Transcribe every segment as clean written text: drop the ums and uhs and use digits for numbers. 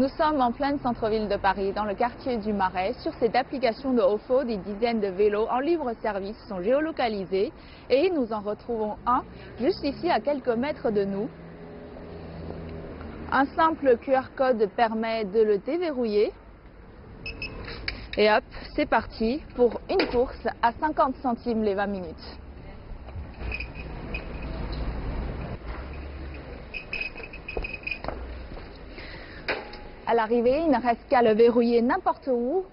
Nous sommes en plein centre-ville de Paris, dans le quartier du Marais. Sur cette application de Ofo, des dizaines de vélos en libre service sont géolocalisés et nous en retrouvons un juste ici à quelques mètres de nous. Un simple QR code permet de le déverrouiller. Et hop, c'est parti pour une course à 50 centimes les 20 minutes. À l'arrivée, il ne reste qu'à le verrouiller n'importe où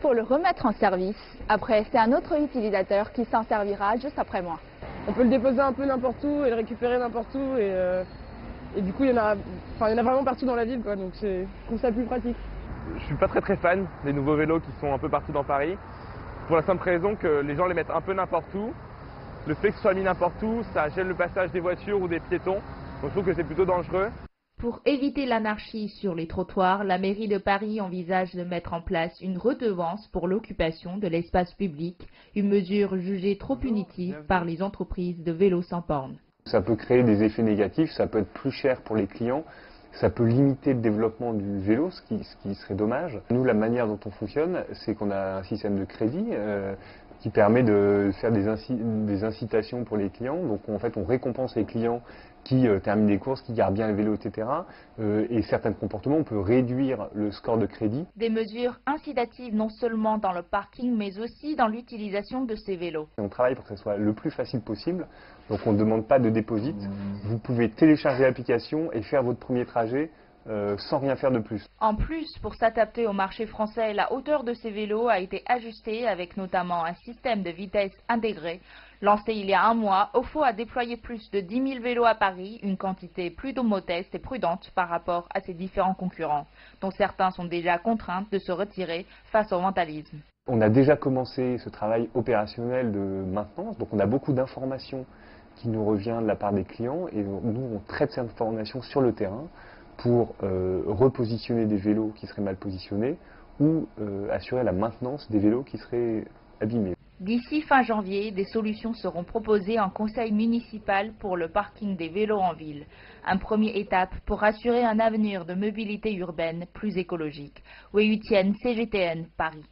pour le remettre en service. Après, c'est un autre utilisateur qui s'en servira juste après moi. On peut le déposer un peu n'importe où et le récupérer n'importe où et du coup il y en a vraiment partout dans la ville quoi, donc je trouve ça plus pratique. Je suis pas très fan des nouveaux vélos qui sont un peu partout dans Paris, pour la simple raison que les gens les mettent un peu n'importe où. Le fait que ce soit mis n'importe où, ça gêne le passage des voitures ou des piétons, donc je trouve que c'est plutôt dangereux. Pour éviter l'anarchie sur les trottoirs, la mairie de Paris envisage de mettre en place une redevance pour l'occupation de l'espace public, une mesure jugée trop punitive par les entreprises de vélos sans bornes. Ça peut créer des effets négatifs, ça peut être plus cher pour les clients, ça peut limiter le développement du vélo, ce qui serait dommage. Nous, la manière dont on fonctionne, c'est qu'on a un système de crédit qui permet de faire des incitations pour les clients. Donc en fait, on récompense les clients qui terminent les courses, qui gardent bien le vélo, etc. Et certains comportements, on peut réduire le score de crédit. Des mesures incitatives non seulement dans le parking, mais aussi dans l'utilisation de ces vélos. On travaille pour que ce soit le plus facile possible. Donc on ne demande pas de dépôt. Vous pouvez télécharger l'application et faire votre premier trajet sans rien faire de plus. En plus, pour s'adapter au marché français, la hauteur de ces vélos a été ajustée avec notamment un système de vitesse intégré. Lancé il y a un mois, Ofo a déployé plus de 10 000 vélos à Paris, une quantité plutôt modeste et prudente par rapport à ses différents concurrents, dont certains sont déjà contraints de se retirer face au vandalisme. On a déjà commencé ce travail opérationnel de maintenance, donc on a beaucoup d'informations qui nous revient de la part des clients et nous on traite cette information sur le terrain pour repositionner des vélos qui seraient mal positionnés ou assurer la maintenance des vélos qui seraient abîmés. D'ici fin janvier, des solutions seront proposées en conseil municipal pour le parking des vélos en ville. Une première étape pour assurer un avenir de mobilité urbaine plus écologique. Wei Yutian, CGTN, Paris.